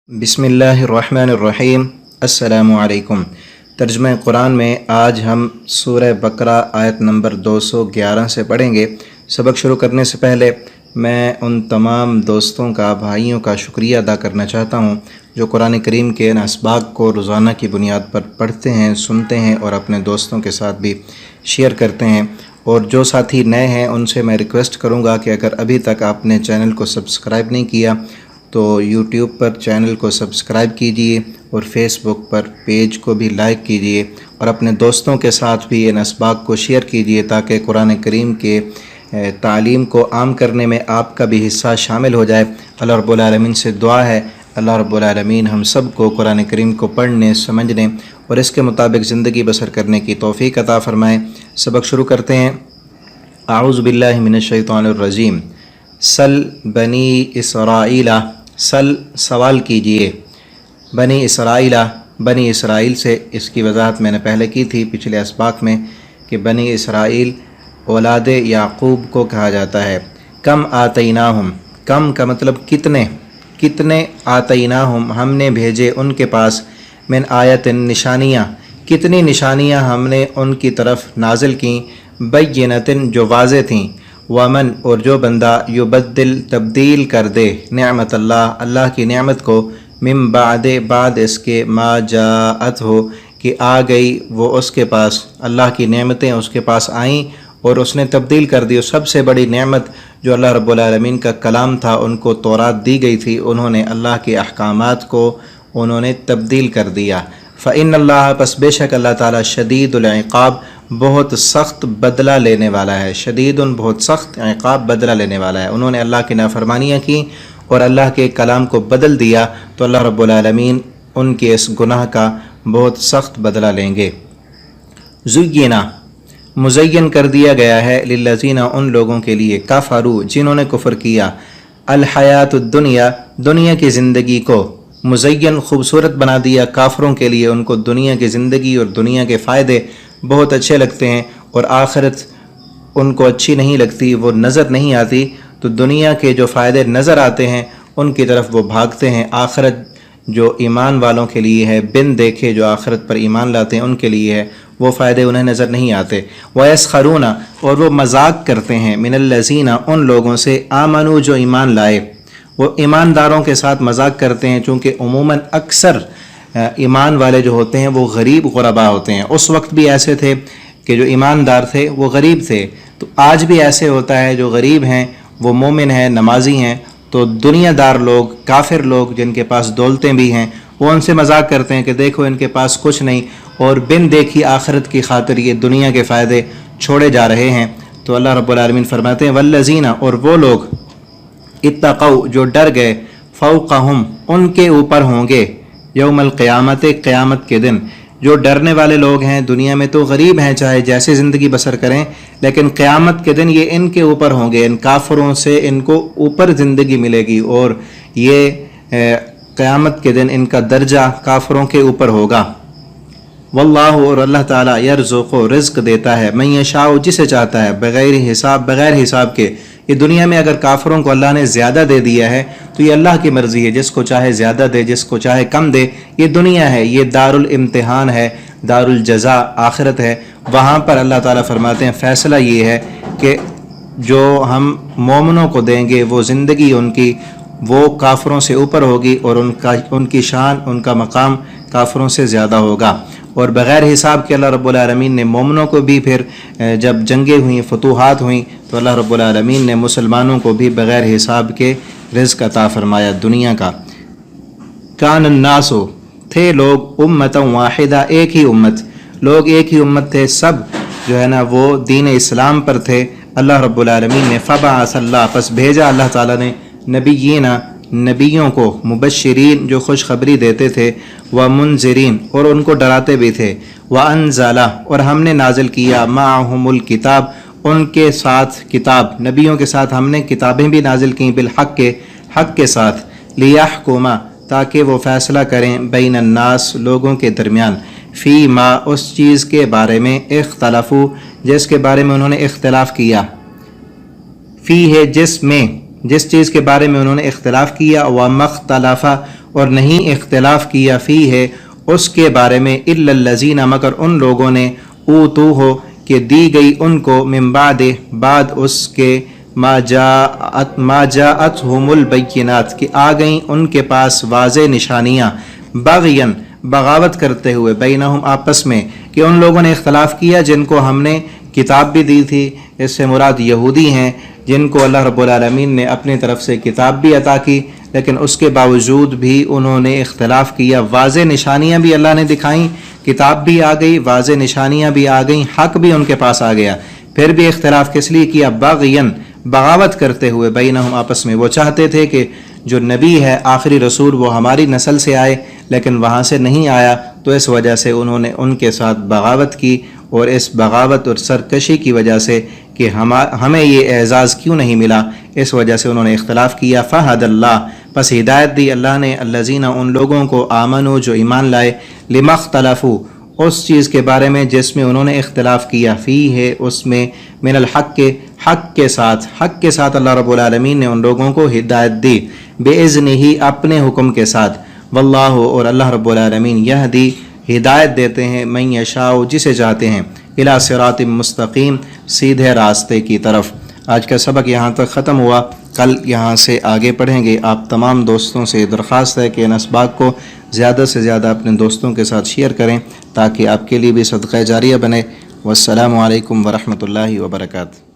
बिस्मिल्लाहिर्रहमानिर्रहीम। अस्सलामु अलैकुम। तर्जुमा कुरान में आज हम सूरह बकरा आयत नंबर 211 से पढ़ेंगे। सबक शुरू करने से पहले मैं उन तमाम दोस्तों का, भाइयों का शुक्रिया अदा करना चाहता हूँ जो कुरान करीम के इन असबाक को रोज़ाना की बुनियाद पर पढ़ते हैं, सुनते हैं और अपने दोस्तों के साथ भी शेयर करते हैं। और जो साथी नए हैं उनसे मैं रिक्वेस्ट करूँगा कि अगर अभी तक आपने चैनल को सब्सक्राइब नहीं किया तो यूट्यूब पर चैनल को सब्सक्राइब कीजिए और फेसबुक पर पेज को भी लाइक कीजिए और अपने दोस्तों के साथ भी इन असबाक को शेयर कीजिए ताकि कुरान करीम के तालीम को आम करने में आपका भी हिस्सा शामिल हो जाए। अल्लाह रब्बुल आलमीन से दुआ है, अल्लाह रब्बुल आलमीन हम सब को कुरान करीम को पढ़ने, समझने और इसके मुताबिक ज़िंदगी बसर करने की तौफ़ीक अता फ़रमाए। सबक शुरू करते हैं। आऊज़ु बिल्लाहि मिनश शैतानिर रजीम। सल बनी इसराईला, सल सवाल कीजिए, बनी इसराईला बनी इसराइल से। इसकी वजाहत मैंने पहले की थी पिछले असबाक में कि बनी इसराइल औलाद याक़ूब को कहा जाता है। कम आतैनाहुम, कम का मतलब कितने, कितने आतैनाहुम हमने भेजे उनके पास, मिन आयतिन निशानियाँ, कितनी निशानियाँ हमने उनकी तरफ नाजिल की, बय्यिनतिन जो वाज़े थीं, वमन और जो बंदा युबद्दिल तब्दील कर दे, नेमत अल्लाह अल्लाह की नेमत को, मिम बादे बाद इसके, मा जाअत हो कि आ गई वो उसके पास, अल्लाह की नेमतें उसके पास आईं और उसने तब्दील कर दी। सबसे बड़ी नेमत जो अल्लाह रब्बुल आलमीन का कलाम था, उनको तौरात दी गई थी, उन्होंने अल्लाह के अहकामात को उन्होंने तब्दील कर दिया। फ़इन्नल्लाह पस बेशक अल्लाह ताला शदीदुल इक़ाब बहुत सख्त बदला लेने वाला है। शदीदुन बहुत सख्त, इक़ाब बदला लेने वाला है। उन्होंने अल्लाह की नाफरमानियाँ की और अल्लाह के कलाम को बदल दिया तो अल्लाह रब्बुल आलमीन उनके इस गुनाह का बहुत सख्त बदला लेंगे। ज़ुय्यिना मुज़य्यन कर दिया गया है, लिल्लज़ीना उन लोगों के लिए, काफ़रू जिन्होंने कुफ़र किया, अल हयातुद दुनिया दुनिया की ज़िंदगी को, मुज़य्यन खूबसूरत बना दिया काफ़रों के लिए। उनको दुनिया की ज़िंदगी और दुनिया के फ़ायदे बहुत अच्छे लगते हैं और आखिरत उनको अच्छी नहीं लगती, वो नज़र नहीं आती। तो दुनिया के जो फ़ायदे नज़र आते हैं उनकी तरफ वो भागते हैं। आखिरत जो ईमान वालों के लिए है, बिन देखे जो आखिरत पर ईमान लाते हैं उनके लिए है, वो फ़ायदे उन्हें नज़र नहीं आते। वयस्खरूना और वो मजाक करते हैं, मिनल्लज़ीना उन लोगों से, आमनू जो ईमान लाए, वो ईमानदारों के साथ मजाक करते हैं। चूँकि उमूमन अक्सर ईमान वाले जो होते हैं वो गरीब गुरबा होते हैं। उस वक्त भी ऐसे थे कि जो ईमानदार थे वो गरीब थे, तो आज भी ऐसे होता है जो गरीब हैं वो मोमिन हैं, नमाजी हैं। तो दुनियादार लोग, काफिर लोग जिनके पास दौलतें भी हैं, वो उनसे मजाक करते हैं कि देखो इनके पास कुछ नहीं और बिन देखी आखिरत की खातिर ये दुनिया के फ़ायदे छोड़े जा रहे हैं। तो अल्लाह रब्बुल आलमीन फरमाते हैं, वल्लज़ीना और वो लोग, इत्तक़ौ जो डर गए, फ़ौक़हुम उनके ऊपर होंगे, यौमल क़यामत क़यामत के दिन। जो डरने वाले लोग हैं दुनिया में तो गरीब हैं, चाहे जैसे ज़िंदगी बसर करें, लेकिन क़यामत के दिन ये इनके ऊपर होंगे, इन काफ़रों से इनको ऊपर ज़िंदगी मिलेगी और ये क़यामत के दिन इनका दर्जा काफ़रों के ऊपर होगा। वल्लाहु और अल्लाह ताला यर्ज़ुक़ु रिज़्क़ देता है, मन यशाउ जिसे चाहता है, बग़ैर हिसाब बग़ैर हिसाब के। ये दुनिया में अगर काफ़रों को अल्लाह ने ज़्यादा दे दिया है तो ये अल्लाह की मर्ज़ी है, जिसको चाहे ज़्यादा दे, जिसको चाहे कम दे। ये दुनिया है, ये दारुल इम्तिहान है, दारुल जज़ा आखिरत है। वहाँ पर अल्लाह ताला फरमाते हैं फ़ैसला ये है कि जो हम मोमिनों को देंगे वो ज़िंदगी उनकी वो काफ़रों से ऊपर होगी और उनकी शान, उनका मकाम काफ़रों से ज़्यादा होगा। और बग़ैर हिसाब के अल्लाह रब्बुल आलमीन ने मोमिनों को भी फिर जब जंगें हुई, फतूहात हुई, तो अल्लाह रब्बुल आलमीन ने मुसलमानों को भी बग़ैर हिसाब के रिज़्क़ अता फ़रमाया दुनिया का। कान नासो थे लोग, उम्मतन वाहिदा एक ही उम्मत, लोग एक ही उम्मत थे, सब जो है ना वो दीन इस्लाम पर थे। अल्लाह रब्बुल आलमीन ने फ़बअसल्लाह पस भेजा अल्लाह ताला ने, नबिय्यीना नबियों को, मुबश्शिरीन जो खुशखबरी देते थे, व मुनज़िरीन और उनको डराते भी थे, व अनज़ला और हमने नाजिल किया, माअहुमुल किताब उनके साथ किताब, नबियों के साथ हमने किताबें भी नाजिल की, बिल हक़ के हक़ के साथ, लियहकुमा ताकि वो फ़ैसला करें, बैनन्नास लोगों के दरमियान, फ़ी मा उस चीज़ के बारे में, इख्तलफू जिसके बारे में उन्होंने इख्तलाफ किया, फ़ी है जिसमें जिस चीज़ के बारे में उन्होंने इख्तिलाफ़ किया, व मख्तलफ़ा اور نہیں اختلاف کیا فی ہے اس کے بارے میں الا الذین مگر ان لوگوں نے اوتو ہو کہ دی گئی ان کو من بعد بعد اس کے ما جاءتہم البینات کہ آ گئیں ان کے پاس واضح نشانیاں بغین بغاوت کرتے ہوئے بینہم آپس میں کہ ان لوگوں نے اختلاف کیا جن کو ہم نے کتاب بھی دی تھی، اس سے مراد یہودی ہیں جن کو اللہ رب العالمین نے اپنی طرف سے کتاب بھی عطا کی، لیکن اس کے باوجود بھی انہوں نے اختلاف کیا۔ واضح نشانیاں بھی اللہ نے دکھائیں، کتاب بھی آ گئی، واضح نشانیاں بھی آ گئیں، حق بھی ان کے پاس آ گیا، پھر بھی اختلاف کس لیے کیا؟ بغین بغاوت کرتے ہوئے بینہم آپس میں۔ وہ چاہتے تھے کہ جو نبی ہے آخری رسول وہ ہماری نسل سے آئے، لیکن وہاں سے نہیں آیا، تو اس وجہ سے انہوں نے ان کے ساتھ بغاوت کی، اور اس بغاوت اور سرکشی کی وجہ سے کہ ہمیں یہ اعزاز کیوں نہیں ملا، اس وجہ سے انہوں نے اختلاف کیا۔ فہد اللہ پس ہدایت دی اللہ نے الذین ان لوگوں کو آمنو جو ایمان لائے، لما اختلفوا اس چیز کے بارے میں جس میں انہوں نے اختلاف کیا، فی ہے اس میں من الحق کے حق کے ساتھ اللہ رب العالمین نے ان لوگوں کو ہدایت دی، بِإِذْنِهِ ہی اپنے حکم کے ساتھ، واللہ اور اللہ رب العالمین یہدی ہدایت دیتے ہیں من یشاء جسے چاہتے ہیں، الی صراط مستقیم سیدھے راستے کی طرف۔ آج کا سبق یہاں تک ختم ہوا، کل یہاں سے آگے پڑھیں گے۔ آپ تمام دوستوں سے درخواست ہے کہ ان اسباق کو زیادہ سے زیادہ اپنے دوستوں کے ساتھ شیئر کریں تاکہ آپ کے لیے بھی صدقہ جاریہ بنے۔ والسلام علیکم ورحمۃ اللہ وبرکاتہ۔